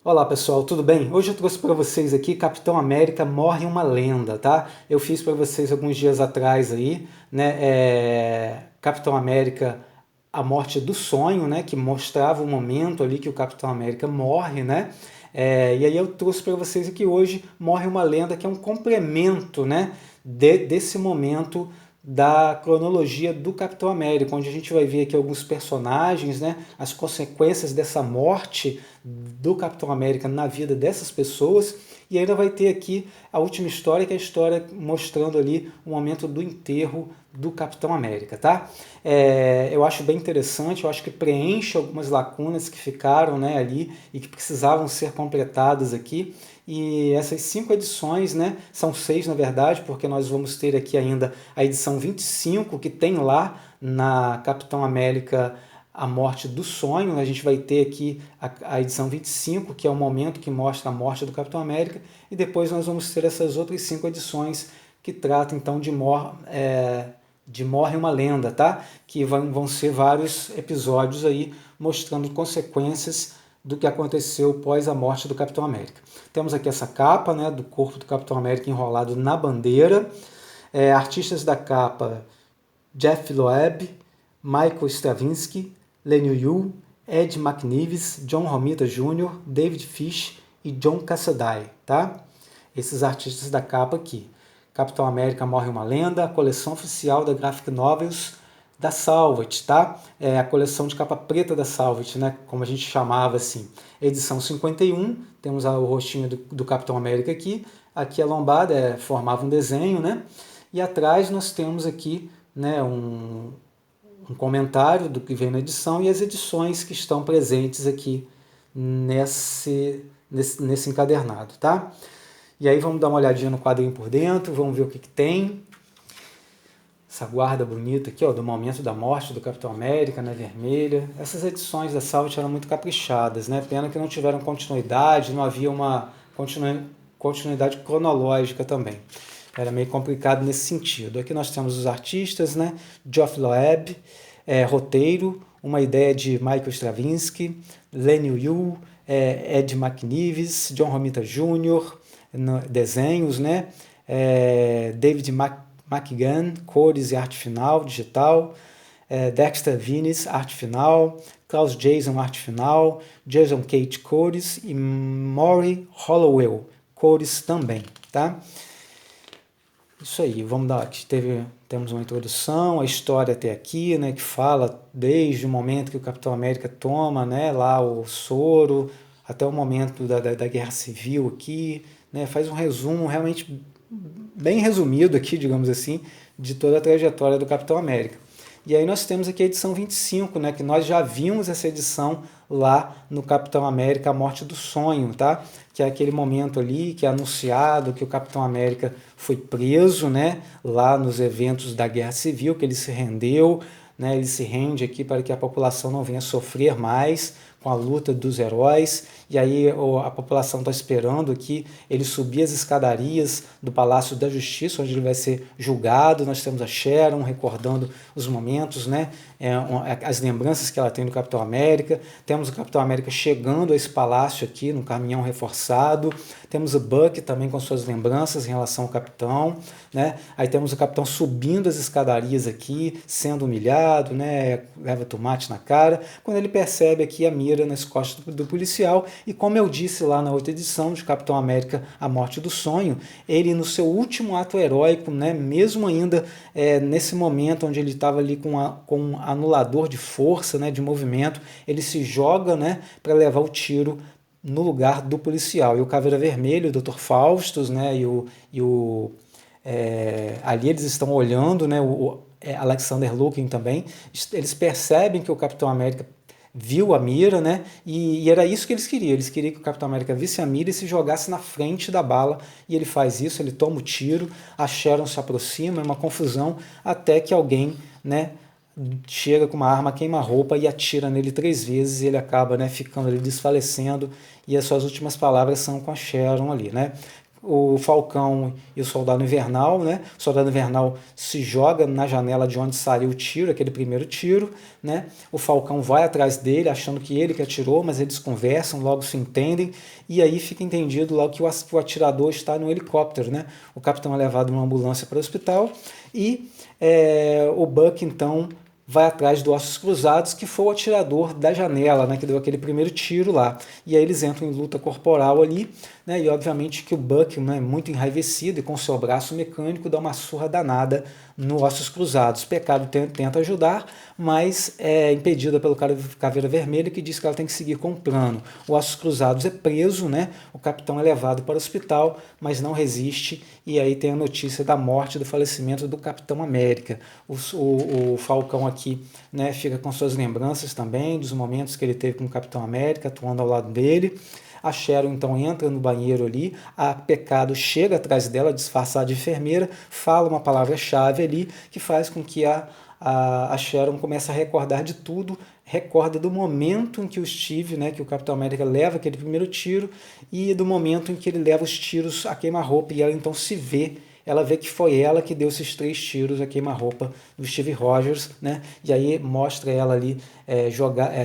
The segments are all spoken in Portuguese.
Olá pessoal, tudo bem? Hoje eu trouxe para vocês aqui Capitão América Morre uma Lenda, tá? Eu fiz para vocês alguns dias atrás aí, né? Capitão América A Morte do Sonho, né? Que mostrava o momento ali que o Capitão América morre, né? E aí eu trouxe para vocês aqui hoje Morre uma Lenda, que é um complemento, né? Desse momento da cronologia do Capitão América, onde a gente vai ver aqui alguns personagens, né, as consequências dessa morte do Capitão América na vida dessas pessoas, e ainda vai ter aqui a última história, que é a história mostrando ali o momento do enterro do Capitão América, tá? Eu acho bem interessante, eu acho que preenche algumas lacunas que ficaram, né, ali e que precisavam ser completadas aqui. E essas 5 edições, né, são 6 na verdade, porque nós vamos ter aqui ainda a edição 25 que tem lá na Capitão América A Morte do Sonho. A gente vai ter aqui a edição 25, que é o momento que mostra a morte do Capitão América, e depois nós vamos ter essas outras 5 edições que tratam então de Morre uma Lenda, tá? Que vão ser vários episódios aí mostrando consequências do que aconteceu pós a morte do Capitão América. Temos aqui essa capa, né, do corpo do Capitão América enrolado na bandeira. Artistas da capa: Jeff Loeb, Michael Straczynski, Lenny Yu, Ed McNives, John Romita Jr., David Fish e John Cassaday, tá? Esses artistas da capa aqui. Capitão América Morre uma Lenda, a coleção oficial da Graphic Novels da Salvat, tá? É a coleção de capa preta da Salvat, né? Como a gente chamava assim. Edição 51, temos o rostinho do Capitão América aqui. Aqui a lombada formava um desenho, né? E atrás nós temos aqui, né, um comentário do que vem na edição e as edições que estão presentes aqui nesse encadernado, tá? E aí vamos dar uma olhadinha no quadrinho por dentro, vamos ver o que tem. Essa guarda bonita aqui, ó, do momento da morte do Capitão América, né, vermelha. Essas edições da Salvat eram muito caprichadas, né? Pena que não tiveram continuidade, não havia uma continuidade cronológica também. Era meio complicado nesse sentido. Aqui nós temos os artistas, né? Geoff Loeb, roteiro, uma ideia de Michael Straczynski, Lenny Yu, Ed McNives, John Romita Jr., desenhos, né? David McGann, cores e arte final, digital, Dexter Vinis, arte final, Klaus Jason, arte final, Jason Kate, cores, e Maury Hollowell, cores também, tá? Isso aí, vamos dar. Aqui temos uma introdução, a história até aqui, né, que fala desde o momento que o Capitão América toma, né, lá o soro, até o momento da Guerra Civil aqui, né, faz um resumo realmente bem resumido aqui, digamos assim, de toda a trajetória do Capitão América. E aí nós temos aqui a edição 25, né, que nós já vimos essa edição lá no Capitão América A Morte do Sonho, tá? Que é aquele momento ali que é anunciado que o Capitão América foi preso, né, lá nos eventos da Guerra Civil, que ele se rendeu, né, ele se rende aqui para que a população não venha sofrer mais com a luta dos heróis, e aí a população está esperando aqui ele subir as escadarias do Palácio da Justiça, onde ele vai ser julgado. Nós temos a Sharon recordando os momentos, né, as lembranças que ela tem do Capitão América. Temos o Capitão América chegando a esse palácio aqui, num caminhão reforçado. Temos o Buck também com suas lembranças em relação ao Capitão, né? Aí temos o Capitão subindo as escadarias aqui, sendo humilhado, né, leva tomate na cara, quando ele percebe aqui a mira nas costas do policial. E como eu disse lá na outra edição de Capitão América A Morte do Sonho, ele no seu último ato heróico, né, mesmo ainda nesse momento onde ele estava ali com um anulador de força, né, de movimento, ele se joga, né, para levar o tiro no lugar do policial. E o Caveira Vermelho, o Dr. Faustus, né, ali eles estão olhando, né, Alexander Lukin também, eles percebem que o Capitão América viu a mira, né? E era isso que eles queriam. Eles queriam que o Capitão América visse a mira e se jogasse na frente da bala. E ele faz isso, ele toma o tiro, a Sharon se aproxima, é uma confusão, até que alguém, né, chega com uma arma queima-roupa e atira nele 3 vezes, e ele acaba, né, ficando ali desfalecendo, e as suas últimas palavras são com a Sharon ali, né? o Falcão e o Soldado Invernal, né? O Soldado Invernal se joga na janela de onde saiu o tiro, aquele primeiro tiro, né? O Falcão vai atrás dele, achando que ele que atirou, mas eles conversam, logo se entendem, e aí fica entendido logo que o atirador está no helicóptero, né? O capitão é levado numa ambulância para o hospital e o Buck, então, vai atrás do Ossos Cruzados, que foi o atirador da janela, né, que deu aquele primeiro tiro lá. E aí eles entram em luta corporal ali, né, e obviamente que o Buck, né, muito enraivecido e com seu braço mecânico, dá uma surra danada no Ossos Cruzados. Pecado tenta ajudar, mas é impedida pelo Caveira Vermelha, que diz que ela tem que seguir com o plano. O Ossos Cruzados é preso, né, o capitão é levado para o hospital, mas não resiste, e aí tem a notícia da morte, do falecimento do Capitão América. O Falcão aqui, né, fica com suas lembranças também, dos momentos que ele teve com o Capitão América, atuando ao lado dele. A Sharon então entra no banheiro ali, a Pecado chega atrás dela, disfarçada de enfermeira, fala uma palavra-chave ali, que faz com que a Sharon comece a recordar de tudo, recorda do momento em que o Steve, né, que o Capitão América leva aquele primeiro tiro, e do momento em que ele leva os tiros a queima-roupa, e ela então se vê, ela vê que foi ela que deu esses 3 tiros a queima-roupa do Steve Rogers, né? E aí mostra ela ali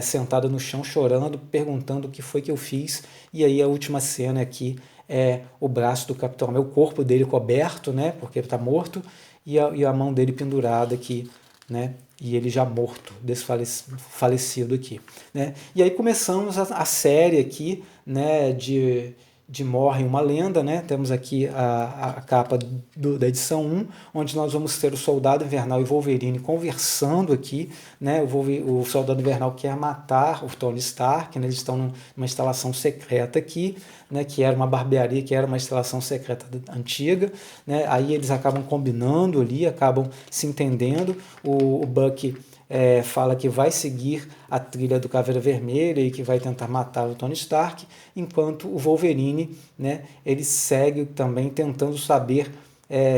sentada no chão chorando, perguntando o que foi que eu fiz. E aí a última cena aqui é o braço do Capitão América, o corpo dele coberto, né? Porque ele está morto, e a mão dele pendurada aqui, né? E ele já morto, falecido aqui, né? E aí começamos a série aqui, né? De Morre uma Lenda, né? Temos aqui a capa da edição 1, onde nós vamos ter o Soldado Invernal e Wolverine conversando aqui, né? O Soldado Invernal quer matar o Tony Stark, né? Eles estão numa instalação secreta aqui, né? Que era uma barbearia, que era uma instalação secreta antiga, né? Aí eles acabam combinando ali, acabam se entendendo. O Buck fala que vai seguir a trilha do Caveira Vermelha e que vai tentar matar o Tony Stark, enquanto o Wolverine, né, ele segue também tentando saber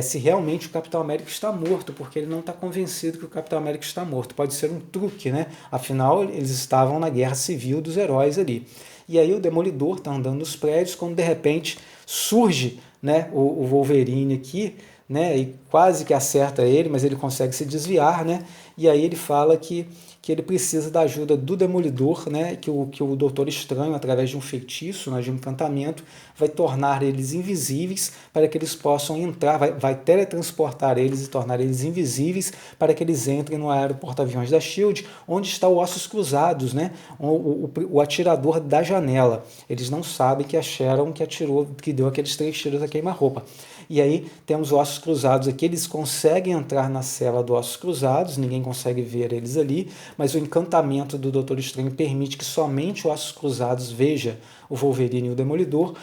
se realmente o Capitão América está morto, porque ele não está convencido que o Capitão América está morto. Pode ser um truque, né? Afinal, eles estavam na guerra civil dos heróis ali. E aí o Demolidor está andando nos prédios, quando de repente surge, né, o Wolverine aqui, né, e quase que acerta ele, mas ele consegue se desviar, né, e aí ele fala que ele precisa da ajuda do Demolidor, né, que o Doutor Estranho, através de um feitiço, né, de um encantamento, vai tornar eles invisíveis para que eles possam entrar, vai teletransportar eles e tornar eles invisíveis para que eles entrem no aeroporto-aviões da SHIELD, onde está o Ossos Cruzados, né, o atirador da janela. Eles não sabem que a Sharon que deu aqueles 3 tiros a queima-roupa. E aí temos os Ossos Cruzados aqui, eles conseguem entrar na cela dos Ossos Cruzados, ninguém consegue ver eles ali, mas o encantamento do Doutor Estranho permite que somente os Ossos Cruzados veja o Wolverine e o Demolidor.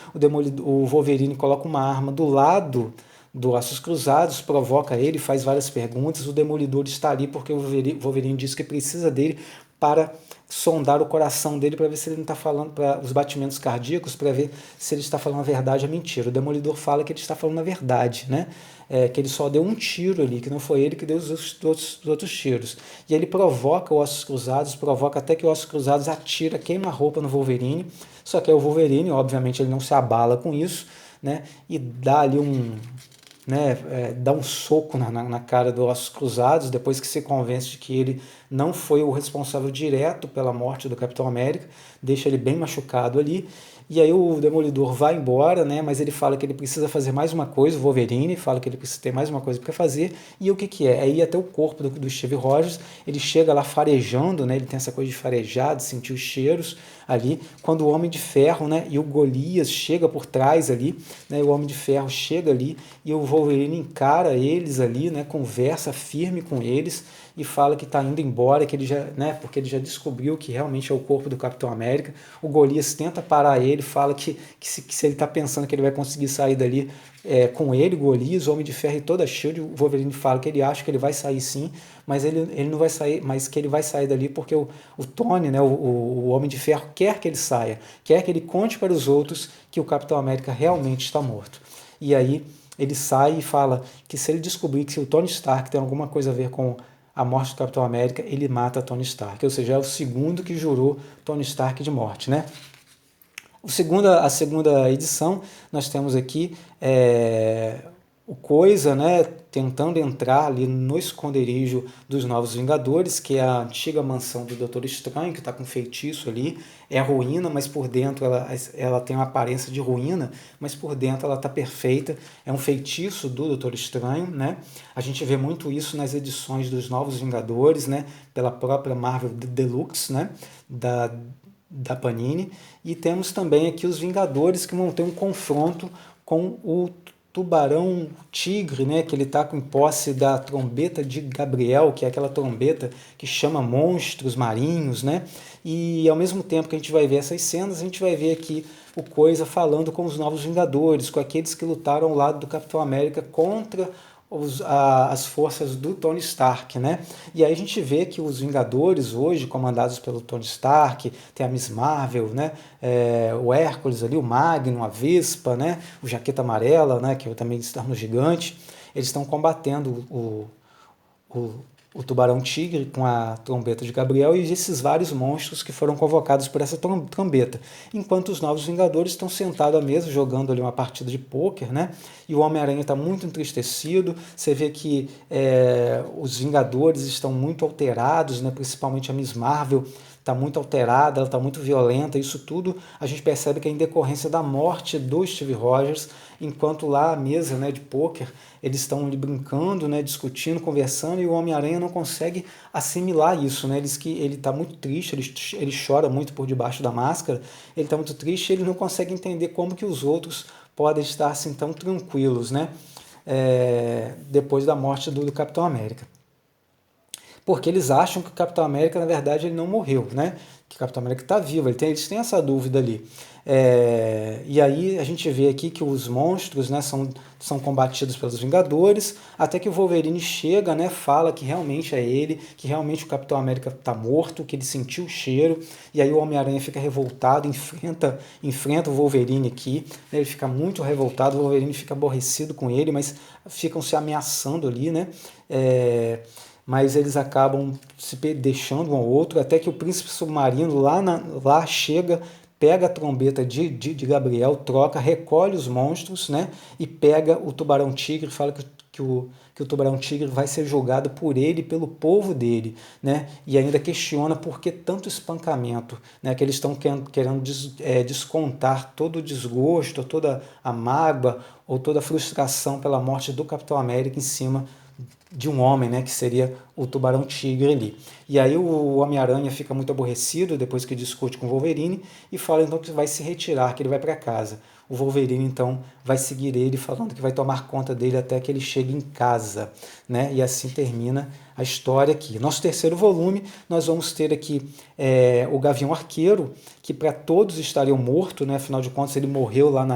O Wolverine coloca uma arma do lado do Ossos Cruzados, provoca ele, faz várias perguntas, o Demolidor está ali porque o Wolverine diz que precisa dele para sondar o coração dele para ver se ele não está falando, para os batimentos cardíacos, para ver se ele está falando a verdade ou a mentira. O Demolidor fala que ele está falando a verdade, né? Que ele só deu um tiro ali, que não foi ele que deu os outros tiros. E ele provoca os Ossos Cruzados, provoca até que os Ossos Cruzados atira, queima a roupa no Wolverine, só que aí o Wolverine, obviamente, ele não se abala com isso, né? E dá ali dá um soco na cara do Ossos Cruzados, depois que se convence de que ele não foi o responsável direto pela morte do Capitão América, deixa ele bem machucado ali, e aí o Demolidor vai embora, né, mas ele fala que ele precisa fazer mais uma coisa, o Wolverine fala que ele precisa ter mais uma coisa para fazer, e o que é? É ir até o corpo do Steve Rogers, ele chega lá farejando, né, ele tem essa coisa de farejar, de sentir os cheiros ali, quando o Homem de Ferro, né, e o Golias chega por trás ali, né, o Homem de Ferro chega ali, e o Wolverine encara eles ali, né, conversa firme com eles, e fala que está indo embora, que ele já, né, porque ele já descobriu que realmente é o corpo do Capitão América. O Golias tenta parar ele, fala que se ele está pensando que ele vai conseguir sair dali com ele, Golias, o Homem de Ferro e toda a SHIELD, o Wolverine fala que ele acha que ele vai sair sim, mas ele não vai sair, mas que ele vai sair dali porque o Tony, né, o Homem de Ferro, quer que ele saia, quer que ele conte para os outros que o Capitão América realmente está morto. E aí ele sai e fala que se ele descobrir que o Tony Stark tem alguma coisa a ver com a morte do Capitão América, ele mata Tony Stark, ou seja, é o segundo que jurou Tony Stark de morte, né? A segunda edição, nós temos aqui o Coisa, né, tentando entrar ali no esconderijo dos Novos Vingadores, que é a antiga mansão do Doutor Estranho, que está com feitiço ali, é ruína, mas por dentro ela tem uma aparência de ruína, mas por dentro ela está perfeita, é um feitiço do Doutor Estranho, né? A gente vê muito isso nas edições dos Novos Vingadores, né, pela própria Marvel Deluxe, né, da Panini, e temos também aqui os Vingadores que vão ter um confronto com o Tubarão Tigre, né, que ele está com posse da trombeta de Gabriel, que é aquela trombeta que chama monstros marinhos, né? E ao mesmo tempo que a gente vai ver essas cenas, a gente vai ver aqui o Coisa falando com os Novos Vingadores, com aqueles que lutaram ao lado do Capitão América contra as forças do Tony Stark, né? E aí a gente vê que os Vingadores hoje, comandados pelo Tony Stark, tem a Miss Marvel, né? O Hércules ali, o Magnum, a Vespa, né? O Jaqueta Amarela, né? Que também está no Gigante. Eles estão combatendo o Tubarão Tigre com a trombeta de Gabriel e esses vários monstros que foram convocados por essa trombeta. Enquanto os Novos Vingadores estão sentados à mesa jogando ali uma partida de pôquer, né? E o Homem-Aranha está muito entristecido. Você vê que os Vingadores estão muito alterados, né? Principalmente a Miss Marvel está muito alterada, ela está muito violenta. Isso tudo a gente percebe que é em decorrência da morte do Steve Rogers, enquanto lá à mesa, né, de pôquer eles estão ali brincando, né, discutindo, conversando, e o Homem-Aranha não consegue assimilar isso, né? Ele está muito triste, ele chora muito por debaixo da máscara, ele está muito triste e ele não consegue entender como que os outros podem estar assim tão tranquilos, né? Depois da morte do Capitão América. Porque eles acham que o Capitão América, na verdade, ele não morreu, né? Que o Capitão América está vivo, eles têm essa dúvida ali. E aí a gente vê aqui que os monstros, né, são combatidos pelos Vingadores, até que o Wolverine chega, né, fala que realmente é ele, que realmente o Capitão América está morto, que ele sentiu o cheiro, e aí o Homem-Aranha fica revoltado, enfrenta o Wolverine aqui, né, ele fica muito revoltado, o Wolverine fica aborrecido com ele, mas ficam se ameaçando ali, né? Mas eles acabam se deixando um ao outro, até que o Príncipe Submarino lá chega, pega a trombeta de Gabriel, troca, recolhe os monstros, né, e pega o Tubarão Tigre, fala que o Tubarão Tigre vai ser julgado por ele, pelo povo dele, né, e ainda questiona por que tanto espancamento, né, que eles estão querendo descontar todo o desgosto, toda a mágoa ou toda a frustração pela morte do Capitão América em cima de um homem, né, que seria o Tubarão Tigre ali. E aí o Homem-Aranha fica muito aborrecido depois que discute com o Wolverine e fala então que vai se retirar, que ele vai para casa. O Wolverine então vai seguir ele falando que vai tomar conta dele até que ele chegue em casa, né? E assim termina a história aqui. Nosso terceiro volume, nós vamos ter aqui o Gavião Arqueiro, que para todos estariam morto, né? Afinal de contas ele morreu lá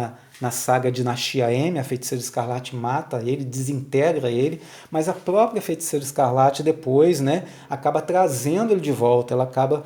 na saga Dinastia M, a Feiticeira Escarlate mata ele, desintegra ele, mas a própria Feiticeira Escarlate depois, né, acaba trazendo ele de volta, ela acaba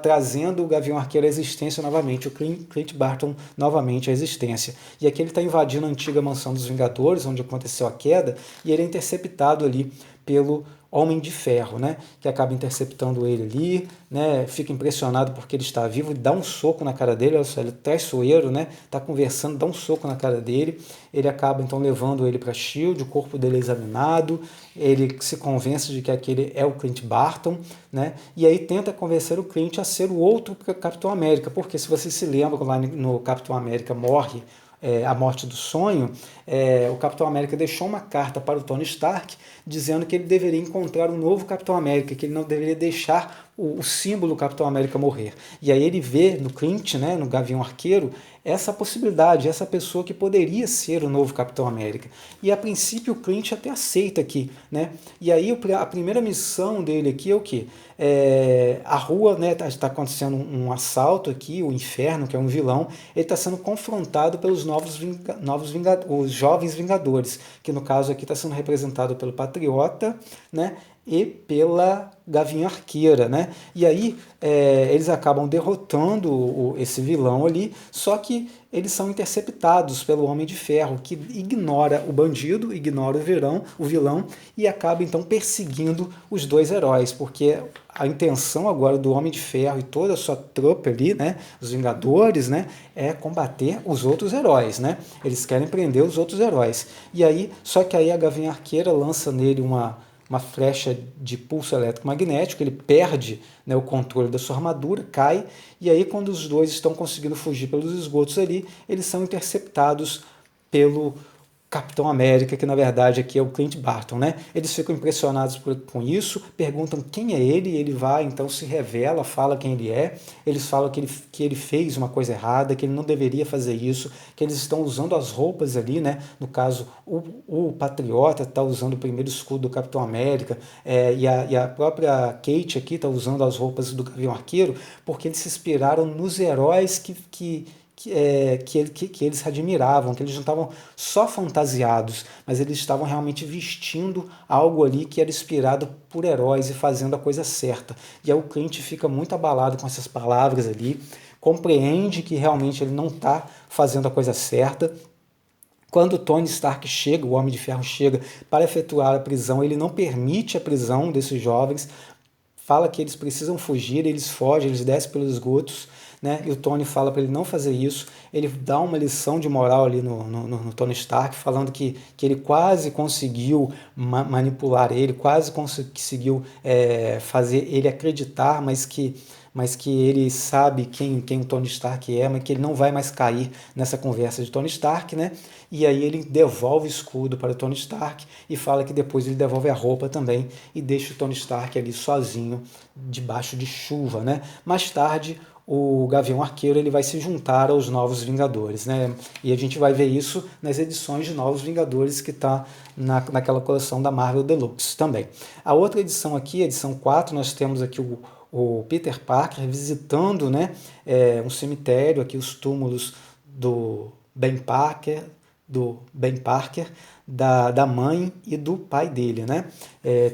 trazendo o Gavião Arqueiro à existência novamente, o Clint Barton novamente à existência. E aqui ele está invadindo a antiga mansão dos Vingadores, onde aconteceu a queda, e ele é interceptado ali pelo Homem de Ferro, né, que acaba interceptando ele ali, né, fica impressionado porque ele está vivo, dá um soco na cara dele, olha só, ele é traiçoeiro, né, está conversando, dá um soco na cara dele, ele acaba então levando ele para a SHIELD, o corpo dele é examinado, ele se convence de que aquele é o Clint Barton, né, e aí tenta convencer o Clint a ser o outro Capitão América, porque se você se lembra, lá no Capitão América morre, a morte do sonho, o Capitão América deixou uma carta para o Tony Stark dizendo que ele deveria encontrar um novo Capitão América, que ele não deveria deixar o símbolo Capitão América morrer. E aí ele vê no Clint, né, no Gavião Arqueiro, essa possibilidade, essa pessoa que poderia ser o novo Capitão América. E a princípio o Clint até aceita aqui, né? E aí a primeira missão dele aqui é o quê? A rua, né, está acontecendo um assalto aqui, o Inferno, que é um vilão, ele está sendo confrontado pelos os Jovens Vingadores, que no caso aqui está sendo representado pelo Patriota, né, e pela Gavião Arqueira, né? E aí eles acabam derrotando esse vilão ali, só que eles são interceptados pelo Homem de Ferro, que ignora o bandido, ignora o vilão e acaba então perseguindo os dois heróis, porque a intenção agora do Homem de Ferro e toda a sua tropa ali, né, os Vingadores, né, é combater os outros heróis, né? Eles querem prender os outros heróis. E aí, só que aí a Gavião Arqueira lança nele uma flecha de pulso eletromagnético, ele perde, né, o controle da sua armadura, cai, e aí quando os dois estão conseguindo fugir pelos esgotos ali, eles são interceptados pelo Capitão América, que na verdade aqui é o Clint Barton, né? Eles ficam impressionados com isso, perguntam quem é ele, e ele vai, então se revela, fala quem ele é, eles falam que ele fez uma coisa errada, que ele não deveria fazer isso, que eles estão usando as roupas ali, né? No caso, o Patriota está usando o primeiro escudo do Capitão América, e a própria Kate aqui está usando as roupas do Gavião Arqueiro, porque eles se inspiraram nos heróis que eles admiravam, que eles não estavam só fantasiados, mas eles estavam realmente vestindo algo ali que era inspirado por heróis e fazendo a coisa certa. E aí o Clint fica muito abalado com essas palavras ali, compreende que realmente ele não está fazendo a coisa certa. Quando o Tony Stark chega, o Homem de Ferro chega para efetuar a prisão, ele não permite a prisão desses jovens, fala que eles precisam fugir, eles fogem, eles descem pelos esgotos, né? E o Tony fala para ele não fazer isso, ele dá uma lição de moral ali no Tony Stark, falando que ele quase conseguiu manipular ele, quase conseguiu fazer ele acreditar, mas que ele sabe quem o Tony Stark é, mas que ele não vai mais cair nessa conversa de Tony Stark, né? E aí ele devolve o escudo para o Tony Stark e fala que depois ele devolve a roupa também e deixa o Tony Stark ali sozinho, debaixo de chuva, né? Mais tarde, o Gavião Arqueiro ele vai se juntar aos Novos Vingadores, né? E a gente vai ver isso nas edições de Novos Vingadores que está naquela coleção da Marvel Deluxe também. A outra edição aqui, a edição 4, nós temos aqui o Peter Parker visitando, né, um cemitério, aqui os túmulos do Ben Parker, da mãe e do pai dele, né?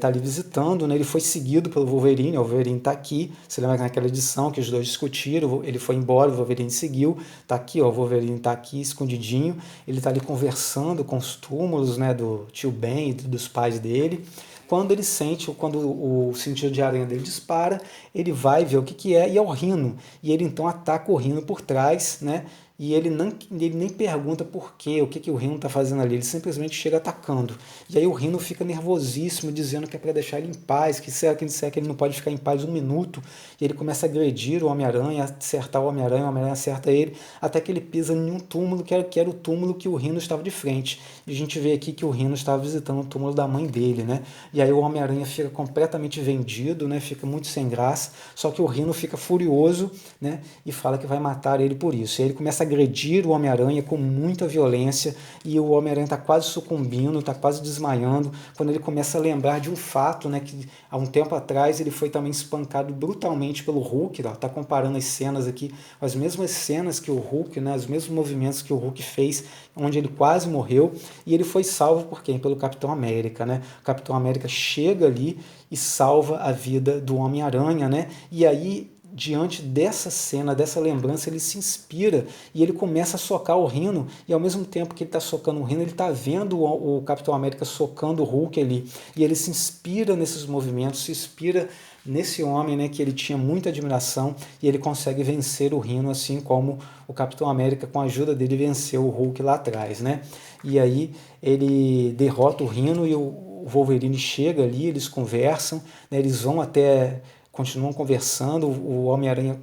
Tá ali visitando, né? Ele foi seguido pelo Wolverine, o Wolverine tá aqui, você lembra naquela edição que os dois discutiram, ele foi embora, o Wolverine seguiu, tá aqui, ó, o Wolverine tá aqui escondidinho, ele tá ali conversando com os túmulos, né, do tio Ben e dos pais dele. Quando ele sente, quando o sentido de aranha dele dispara, ele vai ver o que é, e é o Rhino. E ele então ataca o Rhino por trás, né? E ele nem pergunta por quê, o que o Rhino está fazendo ali, ele simplesmente chega atacando. E aí o Rhino fica nervosíssimo, dizendo que é para deixar ele em paz, que se ele disser que ele não pode ficar em paz um minuto, e ele começa a agredir o Homem-Aranha, acertar o Homem-Aranha acerta ele, até que ele pisa em um túmulo que era o túmulo que o Rhino estava de frente. E a gente vê aqui que o Rhino estava visitando o túmulo da mãe dele, né? E aí o Homem-Aranha fica completamente vendido, né? Fica muito sem graça, só que o Rhino fica furioso, né? E fala que vai matar ele por isso. E aí ele começa a agredir o Homem-Aranha com muita violência e o Homem-Aranha está quase sucumbindo, está quase desmaiando, quando ele começa a lembrar de um fato, né, que há um tempo atrás ele foi também espancado brutalmente pelo Hulk. Está comparando as cenas aqui, as mesmas cenas que o Hulk, né, os mesmos movimentos que o Hulk fez, onde ele quase morreu, e ele foi salvo por quem? Pelo Capitão América, né? O Capitão América chega ali e salva a vida do Homem-Aranha, né? E aí, diante dessa cena, dessa lembrança, ele se inspira e ele começa a socar o Rhino, e ao mesmo tempo que ele está socando o Rhino, ele está vendo o Capitão América socando o Hulk ali, e ele se inspira nesses movimentos, se inspira nesse homem, né, que ele tinha muita admiração, e ele consegue vencer o Rhino, assim como o Capitão América, com a ajuda dele, venceu o Hulk lá atrás, né? E aí ele derrota o Rhino e o Wolverine chega ali, eles conversam, né, eles vão até... continuam conversando, o Homem-Aranha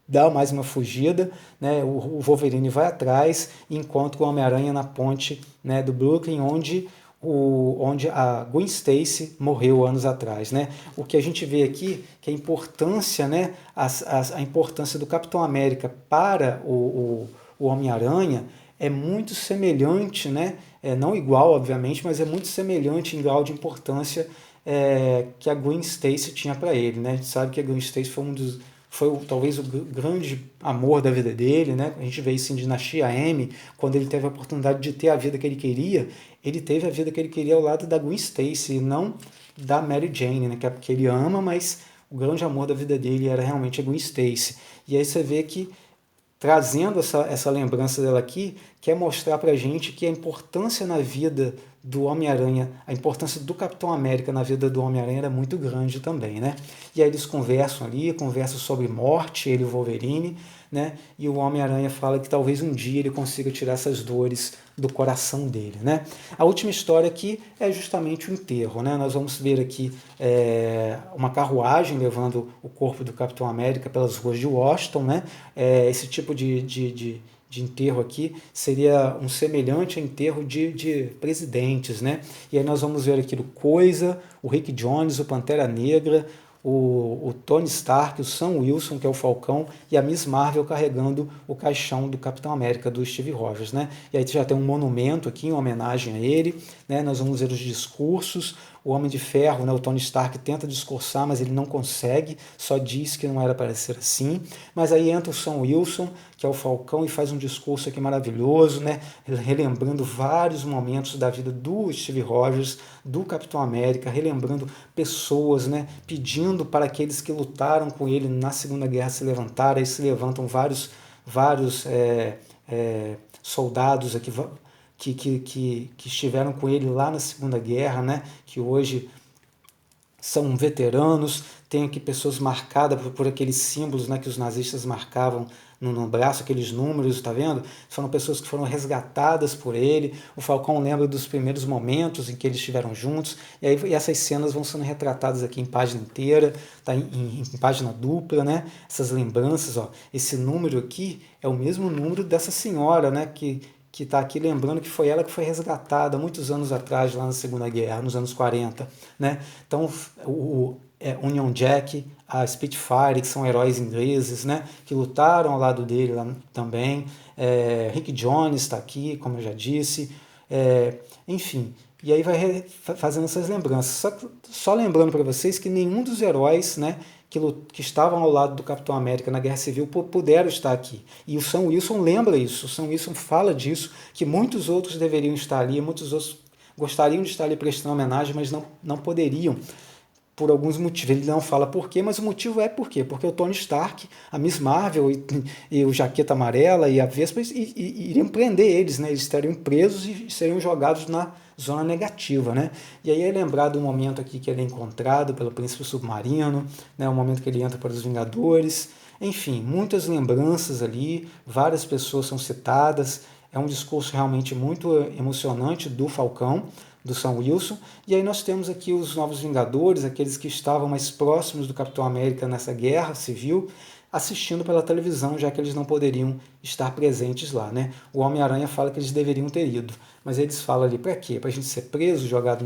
dá mais uma fugida, né? O Wolverine vai atrás e encontra o Homem-Aranha na ponte, né, do Brooklyn, onde a Gwen Stacy morreu anos atrás, né? O que a gente vê aqui, que a importância, né, a importância do Capitão América para o Homem-Aranha é muito semelhante, né? Não igual, obviamente, mas é muito semelhante em grau de importância que a Gwen Stacy tinha para ele, né? A gente sabe que a Gwen Stacy foi talvez o grande amor da vida dele, né? A gente vê isso em Dinastia M, quando ele teve a oportunidade de ter a vida que ele queria, ele teve a vida que ele queria ao lado da Gwen Stacy, não da Mary Jane, né? Que ele ama, mas o grande amor da vida dele era realmente a Gwen Stacy. E aí você vê que, trazendo essa lembrança dela aqui, quer mostrar pra gente que a importância na vida do Homem-Aranha, a importância do Capitão América na vida do Homem-Aranha era muito grande também, né? E aí eles conversam sobre morte, ele e o Wolverine, né? E o Homem-Aranha fala que talvez um dia ele consiga tirar essas dores do coração dele, né? A última história aqui é justamente o enterro, né? Nós vamos ver aqui uma carruagem levando o corpo do Capitão América pelas ruas de Washington, né? Esse tipo de enterro aqui seria um semelhante a enterro de presidentes, né? E aí nós vamos ver aqui o Coisa, o Rick Jones, o Pantera Negra, o Tony Stark, o Sam Wilson, que é o Falcão, e a Miss Marvel carregando o caixão do Capitão América, do Steve Rogers, né? E aí já tem um monumento aqui em homenagem a ele, né? Nós vamos ver os discursos. O Homem de Ferro, né, o Tony Stark, tenta discursar, mas ele não consegue, só diz que não era para ser assim. Mas aí entra o Sam Wilson, que é o Falcão, e faz um discurso aqui maravilhoso, né, relembrando vários momentos da vida do Steve Rogers, do Capitão América, relembrando pessoas, né, pedindo para aqueles que lutaram com ele na Segunda Guerra se levantarem. Aí se levantam vários soldados aqui, que estiveram com ele lá na Segunda Guerra, né? Que hoje são veteranos. Tem aqui pessoas marcadas por aqueles símbolos, né, que os nazistas marcavam no braço, aqueles números, tá vendo? Foram pessoas que foram resgatadas por ele. O Falcão lembra dos primeiros momentos em que eles estiveram juntos, e aí essas cenas vão sendo retratadas aqui em página inteira, tá em página dupla, né? Essas lembranças, ó. Esse número aqui é o mesmo número dessa senhora, né, que está aqui lembrando que foi ela que foi resgatada muitos anos atrás, lá na Segunda Guerra, nos anos 40. Né? Então, o Union Jack, a Spitfire, que são heróis ingleses, né, que lutaram ao lado dele lá também. Rick Jones está aqui, como eu já disse. Enfim, e aí vai fazendo essas lembranças. Só lembrando para vocês que nenhum dos heróis, né, que estavam ao lado do Capitão América na Guerra Civil puderam estar aqui. E o Sam Wilson lembra isso, o Sam Wilson fala disso, que muitos outros deveriam estar ali, muitos outros gostariam de estar ali prestando homenagem, mas não poderiam, por alguns motivos. Ele não fala por quê, mas o motivo é por quê? Porque o Tony Stark, a Miss Marvel e o Jaqueta Amarela e a Vespa iriam prender eles, né? Eles estariam presos e seriam jogados na zona negativa, né? E aí é lembrado o momento aqui que ele é encontrado pelo Príncipe Submarino, né? O momento que ele entra para os Vingadores. Enfim, muitas lembranças ali, várias pessoas são citadas. É um discurso realmente muito emocionante do Falcão, do Sam Wilson. E aí nós temos aqui os Novos Vingadores, aqueles que estavam mais próximos do Capitão América nessa guerra civil, assistindo pela televisão, já que eles não poderiam estar presentes lá, né? O Homem-Aranha fala que eles deveriam ter ido, mas eles falam ali, para quê? Para a gente ser preso, jogado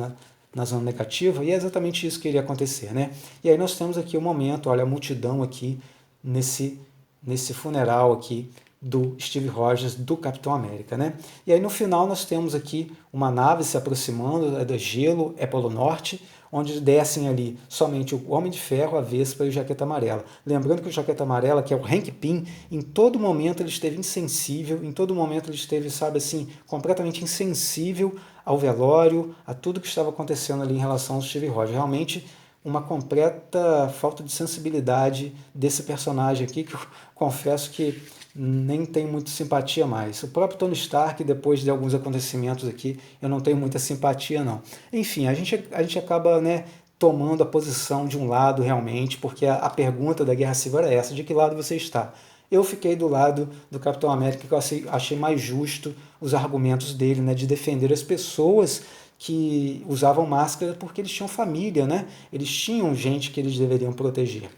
na zona negativa, e é exatamente isso que iria acontecer, né? E aí nós temos aqui o momento, olha a multidão aqui nesse funeral aqui do Steve Rogers, do Capitão América, né? E aí no final nós temos aqui uma nave se aproximando, é do gelo, é Polo Norte, onde descem ali somente o Homem de Ferro, a Vespa e o Jaqueta Amarela. Lembrando que o Jaqueta Amarela, que é o Hank Pym, em todo momento ele esteve insensível, em todo momento ele esteve, sabe assim, completamente insensível ao velório, a tudo que estava acontecendo ali em relação ao Steve Rogers. Realmente uma completa falta de sensibilidade desse personagem aqui, que eu confesso que nem tenho muita simpatia mais. O próprio Tony Stark, depois de alguns acontecimentos aqui, eu não tenho muita simpatia não. Enfim, a gente acaba, né, tomando a posição de um lado realmente, porque a pergunta da Guerra Civil era essa, de que lado você está? Eu fiquei do lado do Capitão América, que eu achei mais justo os argumentos dele, né, de defender as pessoas que usavam máscara porque eles tinham família, né? Eles tinham gente que eles deveriam proteger.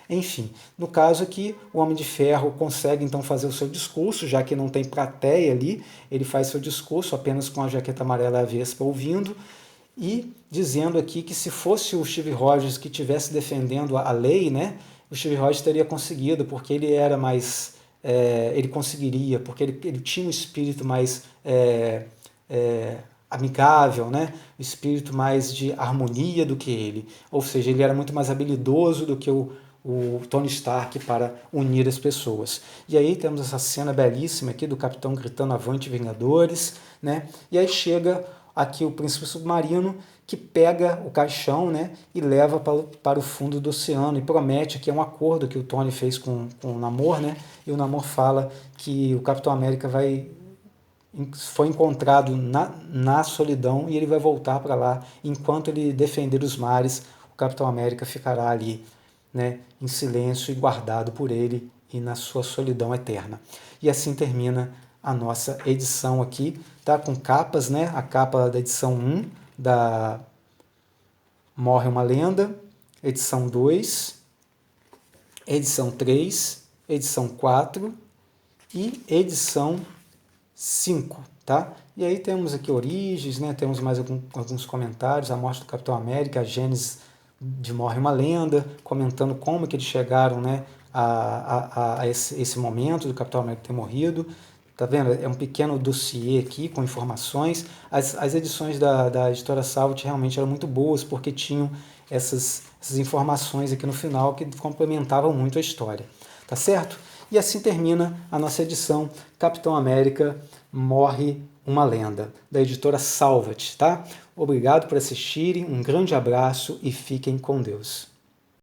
Enfim, no caso aqui, o Homem de Ferro consegue então fazer o seu discurso, já que não tem plateia ali, ele faz seu discurso apenas com a Jaqueta Amarela e a Vespa ouvindo, e dizendo aqui que se fosse o Steve Rogers que estivesse defendendo a lei, né, o Steve Rogers teria conseguido, porque ele era mais... ele conseguiria, porque ele tinha um espírito mais... amigável, né? O espírito mais de harmonia do que ele. Ou seja, ele era muito mais habilidoso do que o Tony Stark para unir as pessoas. E aí temos essa cena belíssima aqui do Capitão gritando avante Vingadores, né? E aí chega aqui o Príncipe Submarino que pega o caixão, né, e leva para o fundo do oceano e promete que é um acordo que o Tony fez com o Namor, né, e o Namor fala que o Capitão América foi encontrado na solidão e ele vai voltar para lá. Enquanto ele defender os mares, o Capitão América ficará ali, né, em silêncio e guardado por ele e na sua solidão eterna. E assim termina a nossa edição aqui, tá? Com capas, né? A capa da edição 1 da Morre uma Lenda, edição 2, edição 3, edição 4 e edição 5, tá? E aí temos aqui origens, né? Temos mais alguns comentários, a morte do Capitão América, a gênese de Morre uma Lenda, comentando como que eles chegaram, né, a esse momento do Capitão América ter morrido. Tá vendo? É um pequeno dossiê aqui com informações. As edições da editora Salvat realmente eram muito boas, porque tinham essas informações aqui no final que complementavam muito a história. Tá certo? E assim termina a nossa edição Capitão América Morre uma Lenda, da editora Salvat, tá? Obrigado por assistirem, um grande abraço e fiquem com Deus.